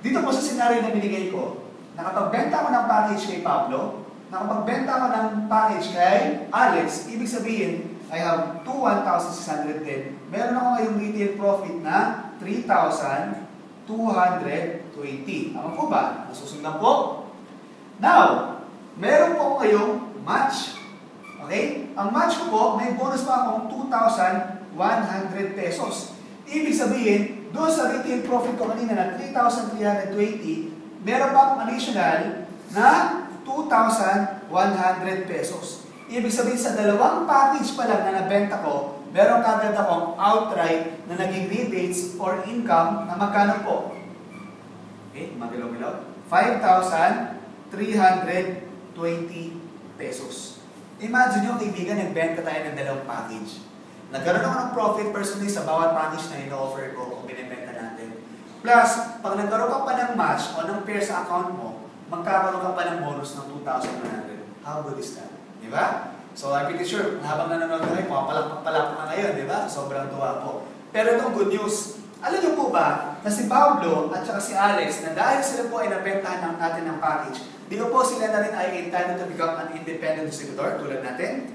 Speaker 2: Dito po sa scenario na binigay ko, nakapagbenta ko ng package kay Pablo, nakapagbenta ko ng package kay Alex, ibig sabihin, I have 1,610. Meron ako ngayong retail profit na 3,220. Tama po ba? Nasusundan po? Now, meron po ngayong match. Okay? Ang match ko po, may bonus pa akong 2,100 pesos. Ibig sabihin, doon sa retail profit ko kanina na 3,320, meron pa akong additional na 2,100 pesos. Ibig sabihin sa dalawang package pa lang na nabenta ko, meron kagad akong outright na naging rebates or income na magkano po? Okay, magalaw-galaw. 5,320 pesos. Imagine nyo, kaibigan, nagbenta tayo ng dalawang package. Nagkaroon ako ng profit personally sa bawat package na ino-offer ko kung binibenta natin. Plus, pag nagkaroon ka pa ng match o ng pair sa account mo, magkakaroon ka pa ng bonus ng 2,100. How good is that? Di ba? So, I'm pretty sure, habang nanonood kayo, pumapalakpak na ngayon, di ba? Sobrang tuwa po. Pero itong good news, alam niyo po ba na si Pablo at saka si Alex, na dahil sila po ay nabentahan natin ng package, di ba po sila na rin ay entitled to become an independent distributor tulad natin?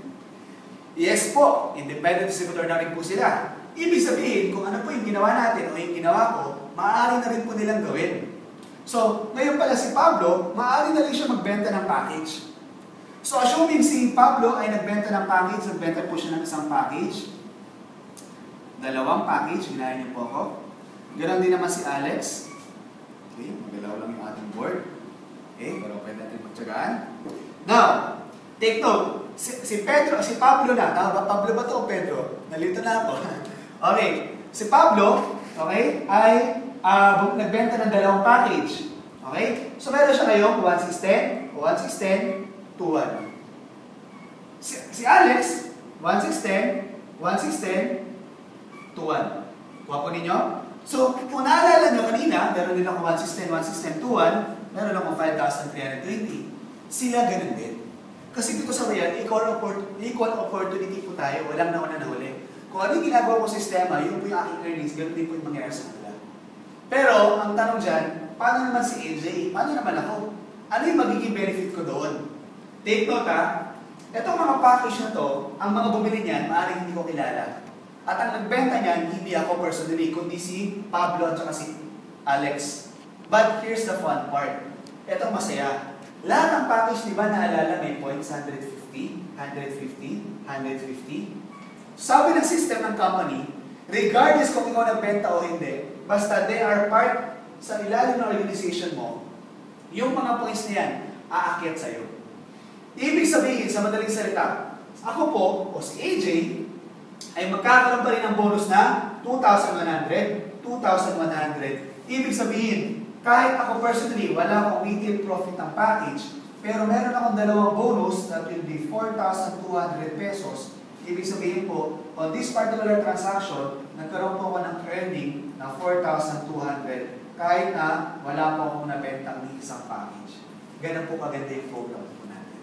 Speaker 2: Yes po, independent distributor na rin po sila. Ibig sabihin, kung ano po yung ginawa natin o yung ginawa ko, maaari na rin po nilang gawin. So, ngayon pala si Pablo, maaari na rin siya magbenta ng package. So, assuming si Pablo ay nagbenta ng package, nagbenta po siya ng isang package, dalawang package, ginaya niyo po ako. Ganon din naman si Alex. Okay, magalaw lang yung ating board. Okay, pero pwede natin magtsagaan. Now, take note. Si Pablo na. Tama ba? Pablo ba ito o Pedro? Nalito na ako. Okay. Si Pablo, okay, ay nagbenta ng dalawang package. Okay? So, meron siya ngayong 1,610, 1,610, 2,1. Si Alex, 1,610, 1,610, 2,1. Kuha po ninyo? So, kung naalala nyo kanina, meron din ako 1,610, 1,610, 2,1, meron akong 5,320. Sila ganun din. Kasi dito sa Real, equal opportunity po tayo, walang nauna na huli. Kung ano yung ginagawa ko sa sistema, yun po yung aking earnings, ganun din po yung mangyayari sa kanila. Pero, ang tanong dyan, paano naman si AJ? Paano naman ako? Ano yung magiging benefit ko doon? Take note ha, itong mga package na to, ang mga bumili niyan, maaaring hindi ko kilala. At ang nagbenta niyan, hindi ako personally, kundi si Pablo at saka si Alex. But here's the fun part. Itong masaya. Lahat ng package, di ba, naalala may points 150, 150, 150. Sabi ng system ng company, regardless kung ikaw nagbenta o hindi, basta they are part sa ilalim ng organization mo, yung mga points na yan, aakyat sa'yo. Ibig sabihin, sa madaling salita, ako po, o si AJ, ay magkakaroon pa rin ng bonus na 2,100, 2,100. Ibig sabihin, kahit ako personally, wala akong retail profit ng package, pero meron akong dalawang bonus that will be 4,200 pesos. Ibig sabihin po, on this particular transaction, nagkaroon po ako ng earning na 4,200 kahit na wala po akong nabentang ni isang package. Ganun po kaganda yung program po natin.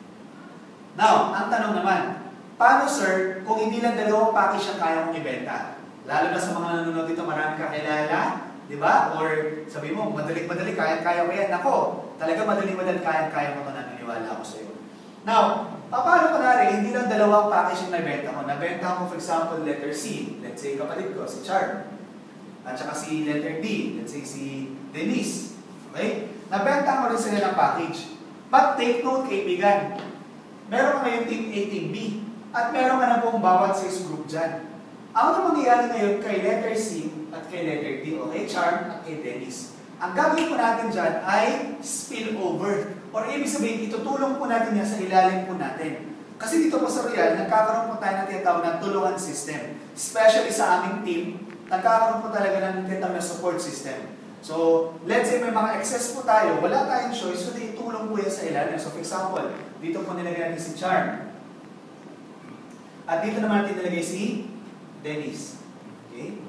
Speaker 2: Now, ang tanong naman, paano sir, kung hindi lang dalawang package ang kaya mong ibenta? Lalo na sa mga nanonood dito, marami kakilala, di ba? Or sabi mo, madali-madali, kaya-kaya ko yan. Ako, talaga madali-madali, kaya-kaya mo ito, naniniwala ako sa iyo. Now, paano ko na hindi lang dalawang package yung nabenta ko? Nabenta ko, for example, letter C. Let's say, kapatid ko, si Char. At saka si letter D. Let's say, si Denise. Okay? Nabenta ko rin sila ng package. But take note, kaibigan. Meron ka ngayon team A, team B. At meron ka na pong bawat size group dyan. Ang mangyayari ngayon kay letter C at kay letter D, o kay Charm at kay Dennis. Ang gagawin po natin dyan ay spillover. Or ibig sabihin, itutulong po natin yan sa ilalim po natin. Kasi dito po sa Real, nagkakaroon po tayo ng tinatawag na tulungan system. Especially sa aming team, nagkakaroon po talaga ng tinatawag na support system. So, let's say may mga excess po tayo, wala tayong choice, so itulong po yan sa ilalim. So, for example, dito po nilagay natin si Charm. At dito naman natin nilagay si Dennis. Okay?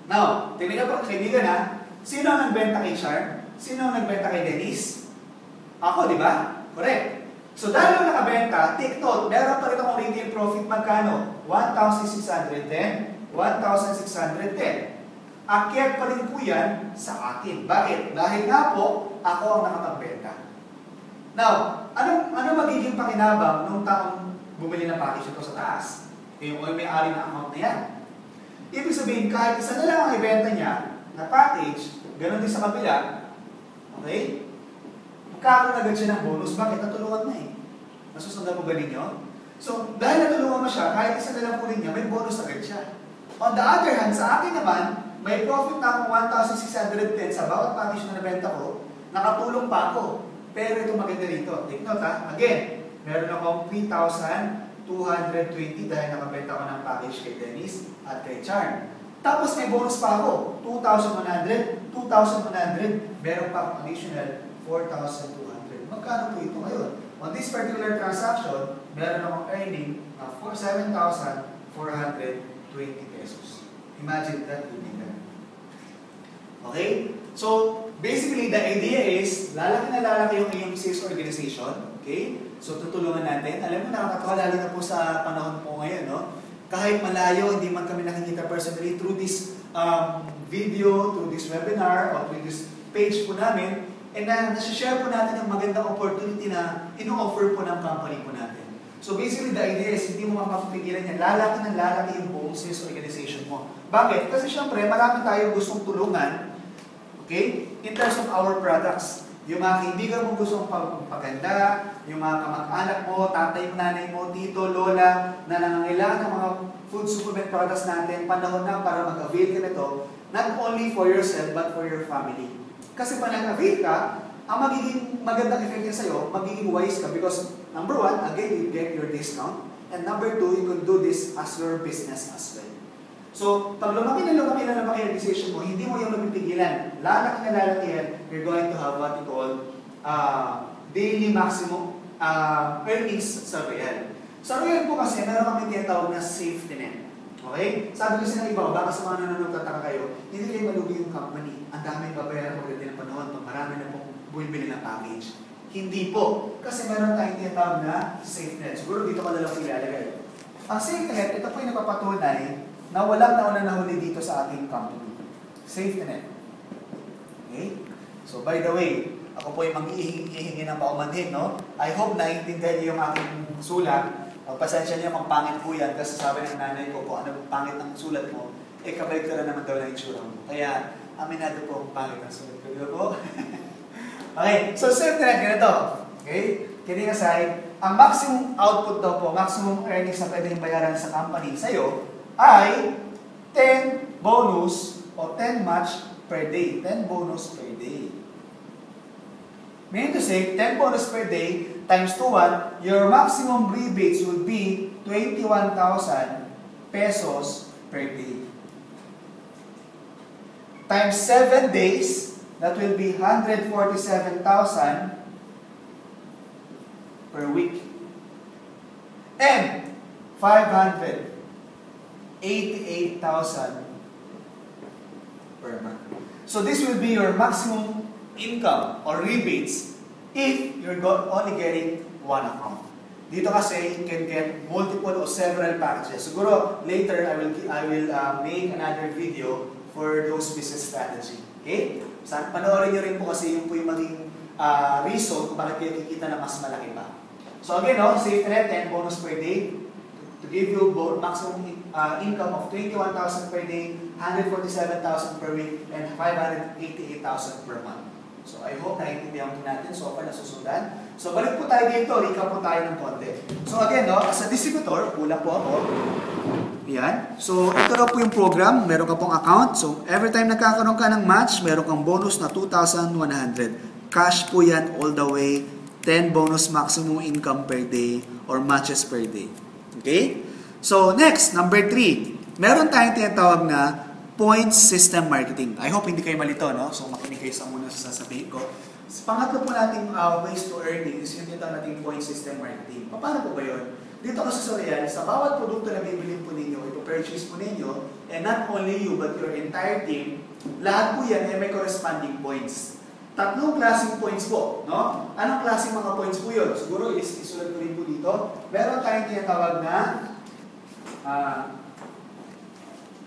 Speaker 2: Now, tingnan po kaibigan ha, sino ang nagbenta kay Charm? Sino ang nagbenta kay Dennis? Ako, di ba? Correct. So, dahil ako nakabenta, take note, meron pa rin akong retail profit magkano? 1,610, 1,610. Akyat pa rin po yan sa akin. Bakit? Dahil nga po, ako ang nakapagbenta. Now, ano magiging pakinabang nung taong bumili ng package ito sa taas? Yung may-ari na account na yan. Ibig sabihin, kahit isa na lang ang ibenta niya na package, ganun din sa kabila, okay? Magkakaroon agad siya ng bonus. Bakit? Natulungan na eh. Nasusundan mo ba ninyo? So, dahil natulungan mo siya, kahit isa na lang po rin niya, may bonus agad siya. On the other hand, sa akin naman, may profit na akong 1,610 sa bawat package na nabenta ko, nakatulong pa ako. Pero ito maganda rito. Take note ha. Again, meron akong 3,220 dahil nakabenta ko ng package kay Dennis at kay Charm. Tapos may bonus pa ako. 2,100, 2,100, meron pa akong additional 4,200. Magkano po ito ngayon? On this particular transaction, meron akong earning na 7,420 pesos. Imagine that, kaibigan. Okay? So, basically, the idea is, lalaki na lalaki yung iyong sales organization. Okay? So, tutulungan natin. Alam mo, nakakatawa lalo na po sa panahon po ngayon, no? Kahit malayo, hindi man kami nakikita personally through this video, through this webinar, or through this page po namin, and nasi-share po natin ang magandang opportunity na ino-offer po ng company po natin. So basically, the idea is hindi mo mapapigilan yan. Lalaki ng lalaki yung buong sales organization mo. Bakit? Kasi syempre, marami tayong gustong tulungan, okay, in terms of our products. Yung mga kaibigan mo gustong pagpaganda, yung mga kamag-anak mo, tatay mo, nanay mo, tito, lola, na nangangailangan ng mga food supplement products natin, panahon na para mag-avail ka nito, not only for yourself, but for your family. Kasi pag nag-avail ka, ang magiging magandang effect niya sa'yo, magiging wise ka because number one, again, you get your discount. And number two, you can do this as your business as well. So, pag lumaki na yung decision mo, hindi mo yung mapipigilan. Lalaki na lalaki yan, you're going to have what you call daily maximum earnings sa Royal. Sa Royal po kasi, meron kami tinatawag na safety net. Okay? Sabi kasi ng iba, baka sa mga nanonood tataka kayo, hindi kayo malugi yung company. Ang daming babayaran pagdating ng panahon, pag marami na pong bumibili ng package. Hindi po. Kasi meron tayong tinatawag na safety net. Siguro dito ka na lang ilalagay. Ang safety net, ito po yung napapatunay na walang nauna na huli dito sa ating company. Safety net. Okay? So, by the way, ako po yung mag-ihingi ng paumanhin, no? I hope naiintindihan niyo yung aking sulat. Pasensya niyo kung pangit po yan kasi sabi ng nanay ko kung ano pangit ng sulat mo, eh kabalik ka na naman daw ng itsura mo. Kaya, aminado po kung pangit ang sulat ko. Diba po? Okay, so safety net, ganito. Okay? Kidding aside, ang maximum output daw po, maximum earnings na pwedeng bayaran sa company sa'yo ay 10 bonus o 10 match per day. 10 bonus per day. Meaning to say, 10 bonus per day times 2, your maximum rebates would be 21,000 pesos per day. Times 7 days, that will be 147,000 per week. And 588,000 per month. So this will be your maximum income or rebates if you're only getting one account. Dito kasi you can get multiple or several packages. Siguro later I will make another video for those business strategy. Okay? Panoorin nyo rin po kasi yung po yung maging reason kung bakit kayo kikita na mas malaki pa. So again, no, safety net 10 bonus per day to give you maximum income of 21,000 per day, 147,000 per week, and 588,000 per month. So I hope naiintindihan po natin. So far nasusundan. So balik po tayo dito. Recap po tayo ng konti. So again, no, as a distributor, kulang po ako. Yan. So ito na po yung program. Meron ka pong account. So every time nagkakaroon ka ng match, meron kang bonus na 2,100. Cash po yan all the way. 10 bonus maximum income per day or matches per day. Okay? So next, number 3. Meron tayong tinatawag na points system marketing. I hope hindi kayo malito, no? So makinig kayo sa muna sa sasabihin ko. Pangatlo po nating ways to earning is yung tinatawag nating point system marketing. Paano po ba yun? Dito kasi sa Royal, sa bawat produkto na bibilin po ninyo, ipopurchase po ninyo, and not only you but your entire team, lahat po yan ay may corresponding points. Tatlong klaseng points po, no? Anong klaseng mga points po yun? Siguro isulat ko rin po dito. Meron tayong tinatawag na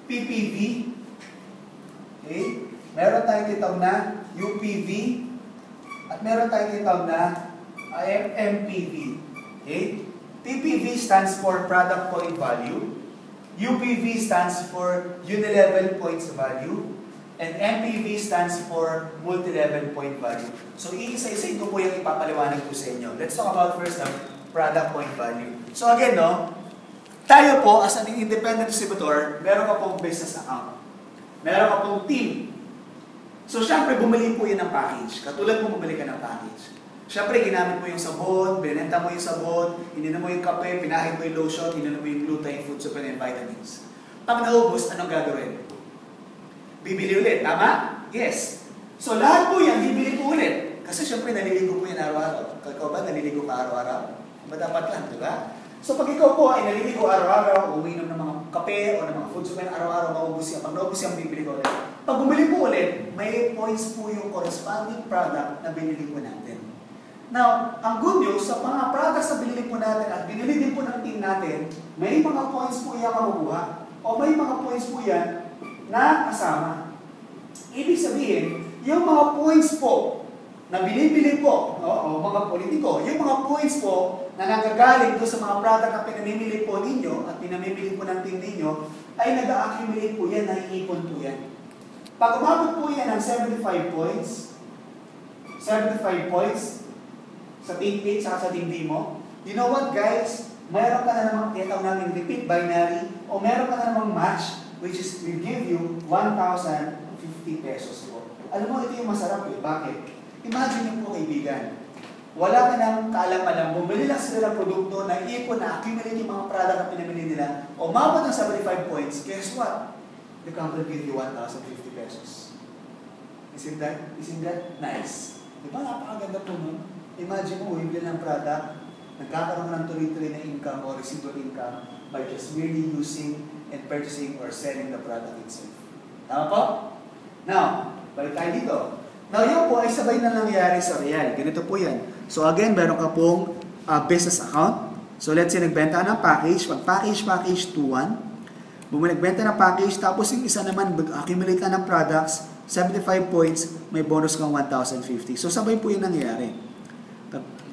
Speaker 2: PPV. Okay? Meron tayong tinatawag na UPV. At meron tayong tinatawag na MPV. Okay? PPV stands for Product Point Value. UPV stands for Unilevel Points Value. And MPV stands for Multi-Level Point Value. So, isa-isa ito po yung ipapaliwanag ko sa inyo. Let's talk about first the Product Point Value. So, again, no, tayo po, as an independent distributor, meron ka pong business account. Meron ka pong team. So, syempre, bumili po yun ng package. Katulad mo bumili ka ng package. Syempre, ginamit mo yung sabon, binenta mo yung sabon, ininom mo yung kape, pinahid mo yung lotion, ininom mo yung gluten, food supplement, and vitamins. Pag naubos, anong gagawin? Bibili ulit, tama? Yes. So, lahat po yan, bibili po ulit. Kasi syempre naliligo po yan araw-araw. Ikaw ba naliligo ka araw-araw? Ba dapat lang, di ba? So pag ikaw po ay naliligo araw-araw, uminom ng mga kape o ng mga food supplement araw-araw, maubos yan. Pag naubos yan, bibili ko ulit. Pag bumili po ulit, may points po yung corresponding product na binili po natin. Now, ang good news, sa mga products na binili po natin at binili din po ng team natin, may mga points po yan makukuha o may mga points po yan na kasama. Ibig sabihin, yung mga points po na binibili po, o mga politiko, yung mga points po na nagagaling doon sa mga product na pinamimili po ninyo at pinamimili po ng team ninyo, ay nag-accumulate po yan, naiipon po yan. Pag umabot po yan ng 75 points sa team A at sa team B mo, you know what guys? Mayroon ka na namang tinatawag namin repeat binary o mayroon ka na namang match which is will give you 1,050 pesos po. Alam mo, ito yung masarap eh. Bakit? Imagine nyo po kaibigan, wala ka nang kaalam-alam, bumili lang sila ng produkto, naipon, na-accumulate yung mga product na pinamili nila, o mabot ng 75 points, guess what? The company will give you 1,050 pesos. Isn't that nice? Diba napakaganda po nun? Imagine mo, bumili ng product, nagkakaroon ng tuloy-tuloy na income o residual income by just merely using and purchasing or selling the product itself. Tama po? Now, balik tayo dito. Now, yun po ay sabay na nangyari sa Real. Ganito po yan. So again, meron ka pong business account. So let's say, nagbenta ka ng package. Pag-package 2-1. Nagbenta ng package, tapos yung isa naman, accumulate ka ng products, 75 points, may bonus kang 1,050. So sabay po yung nangyari.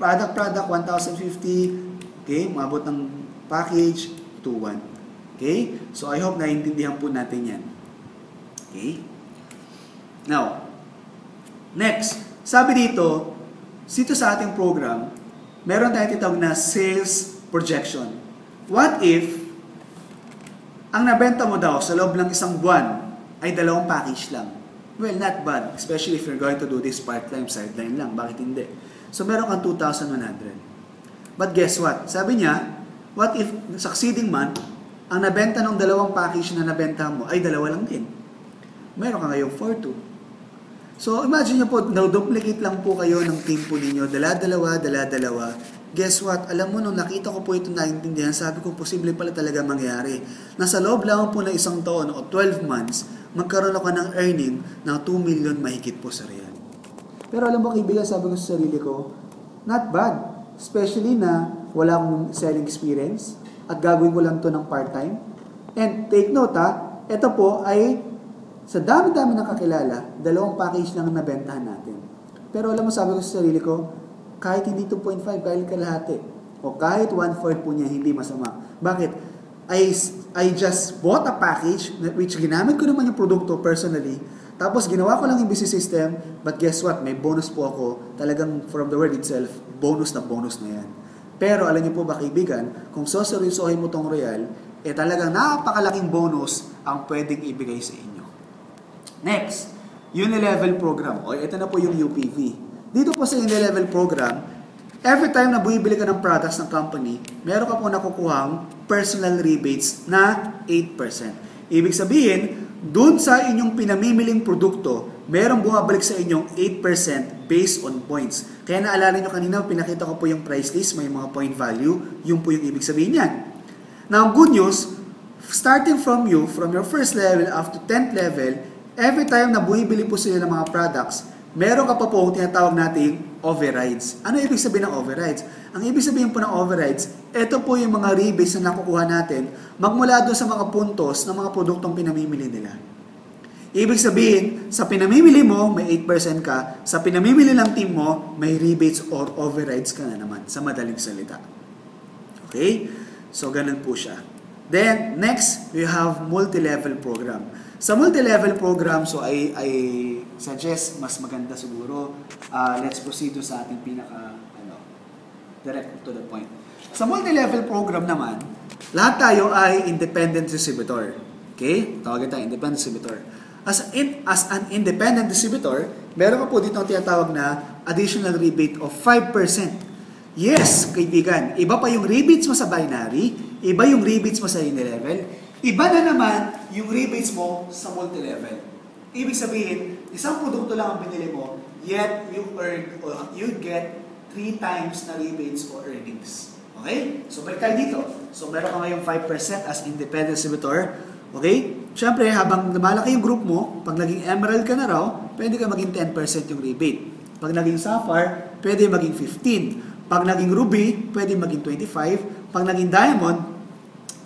Speaker 2: Product, 1,050. Okay, umabot ng package, 2-1. Okay? So I hope naiintindihan po natin yan. Okay? Now, next, sabi dito sa ating program, meron tayong tinatawag na sales projection. What if ang nabenta mo daw sa loob ng isang buwan ay 2 package lang? Well, not bad, especially if you're going to do this part-time sideline lang. Bakit hindi? So, meron kang 2,100. But guess what? Sabi niya, what if succeeding month, ang nabenta ng 2 package na nabenta mo ay 2 lang din? Meron ka ngayong 4-2. So, imagine nyo po, na-duplicate lang po kayo ng team po ninyo, dala-dalawa. Guess what? Alam mo, nung nakita ko po ito naintindihan, sabi ko, posible pala talaga mangyari. Nasa loob lang po na isang taon o 12 months, magkaroon ako ng earning ng 2 million mahigit po sa Real. Pero alam mo, kaibigan, sabi ko sa sarili ko, not bad. Especially na wala akong selling experience at gagawin ko lang to ng part-time. And take note ito po ay sa dami-dami ng kakilala, 2 package lang ang nabentahan natin. Pero alam mo, sabi ko sa sarili ko, kahit hindi 2.5, kahit kalahati, o kahit 1/4 po niya, hindi masama. Bakit? I just bought a package which ginamit ko naman yung produkto personally, tapos ginawa ko lang yung business system, but guess what? May bonus po ako, talagang from the word itself, bonus na yan. Pero alam niyo po ba kaibigan, kung soseryosohin mo tong Real, talagang napakalaking bonus ang pwedeng ibigay sa inyo. Next, Unilevel program. O, ito na po yung UPV. Dito po sa Unilevel program, every time na bumibili ka ng products ng company, meron ka po nakukuhang personal rebates na 8%. Ibig sabihin, dun sa inyong pinamimiling produkto, merong bumabalik sa inyong 8% based on points. Kaya naalala nyo kanina, pinakita ko po yung price list, may mga point value, yun po yung ibig sabihin yan. Now, good news, starting from your first level up to 10th level, every time na bumibili po sila ng mga products, meron ka pa po tinatawag nating overrides. Ano ibig sabihin ng overrides? Ang ibig sabihin po ng overrides, ito po yung mga rebates na nakukuha natin magmula doon sa mga puntos ng mga produktong pinamimili nila. Ibig sabihin, sa pinamimili mo, may 8% ka. Sa pinamimili ng team mo, may rebates or overrides ka na naman, sa madaling salita. Okay? So, ganun po siya. Then, next, we have multi-level program. Sa multi-level program, so I suggest, mas maganda siguro, let's proceed sa ating direct to the point. Sa multi-level program naman, lahat tayo ay independent distributor. Okay? Tawagin tayo independent distributor. As an independent distributor, meron ka po dito ang tinatawag na additional rebate of 5%. Yes, kaibigan, iba pa yung rebates mo sa binary, iba yung rebates mo sa Unilevel, iba na naman yung rebates mo sa multi-level. Ibig sabihin, isang produkto lang ang binili mo, yet you earn, or you get 3 times na rebates o earnings. Okay? So, balik tayo dito. So, meron ka ngayong 5% as independent distributor. Okay? Siyempre, habang lumalaki yung group mo, pag naging emerald ka na raw, pwede ka maging 10% yung rebate. Pag naging sapphire, pwede maging 15. Pag naging ruby, pwede maging 25. Pag naging diamond,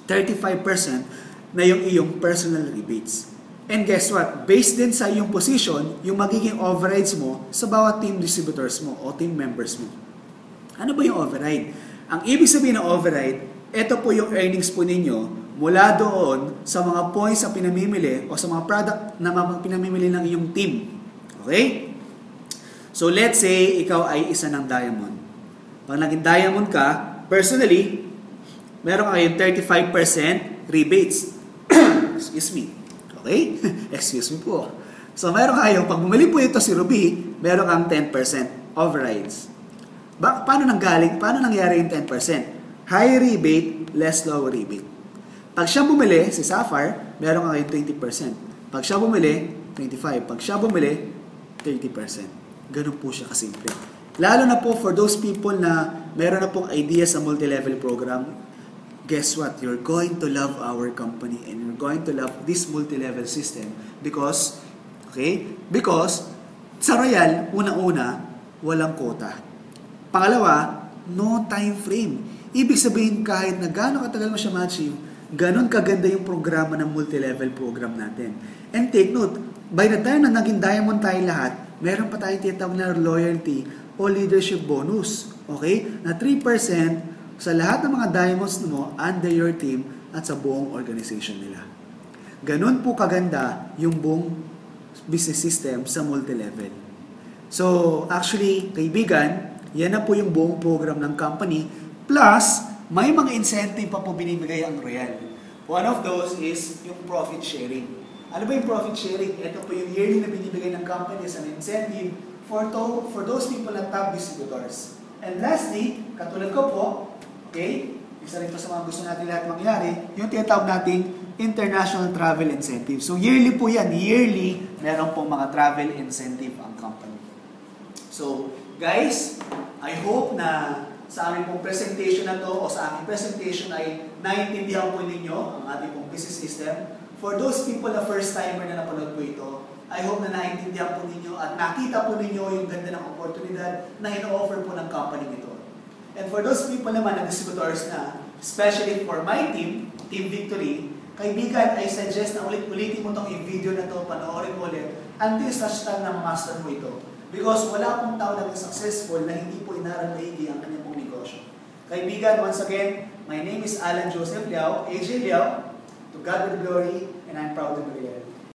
Speaker 2: 35% na yung iyong personal rebates. And guess what? Based din sa iyong position, yung magiging overrides mo sa bawat team distributors mo o team members mo. Ano ba yung override? Ang ibig sabihin ng override, ito po yung earnings po ninyo mula doon sa mga points na pinamimili o sa mga product na pinamimili ng iyong team. Okay? So let's say ikaw ay isa ng diamond. Pag naging diamond ka, personally, meron kayong 35% rebates. Excuse me. Okay? Excuse me po. So meron kayong, pag bumili po ito si Ruby, meron kang 10% overrides. Paano nangyari yung 10%? High rebate, less low rebate. Pag siya bumili, si Sapphire, meron kang 20%. Pag siya bumili, 25%. Pag siya bumili, 30%. Ganun po siya kasimple. Lalo na po for those people na meron na pong idea sa multi-level program, guess what? You're going to love our company and you're going to love this multi-level system because sa Royal, una-una, walang quota. Pangalawa, no time frame. Ibig sabihin kahit na gaano katagal mo siya ma-achieve, ganon kaganda yung programa ng multi-level program natin. And take note, by the time na naging diamond tayo lahat, meron pa tayong tinatawag na loyalty o leadership bonus. Okay? Na 3% sa lahat ng mga diamonds mo under your team at sa buong organization nila. Ganon po kaganda yung buong business system sa multi-level. So, actually, kaibigan, yan na po yung buong program ng company. Plus, may mga incentive pa po binibigay ang Royal. One of those is yung profit sharing. Ano ba yung profit sharing? Ito po yung yearly na binibigay ng company as an incentive for those people na top distributors. And lastly, katulad ko po, okay, isa rin po sa mga gusto natin lahat mangyari, yung tinatawag nating international travel incentive. So yearly po yan. Yearly, meron pong mga travel incentive ang company. So, guys, I hope na sa aming pong presentation na to o sa aming presentation ay naiintindihan po ninyo ang ating pong business system. For those people na first timer na napanood po ito, I hope na naiintindihan po ninyo at nakita po ninyo yung ganda ng oportunidad na ino-offer po ng company ito. And for those people naman na distributors na, especially for my team, Team Victory, kaibigan, I suggest na ulit-ulitin mo itong video na to, panoorin mo ulit, until such time na master mo ito. Because wala pong tao na successful na hindi po inaral maigi ang kanyang pong negosyo. Kaibigan, once again, my name is Alan Joseph Liao, AJ Liao. To God be the glory, and I'm proud to be here.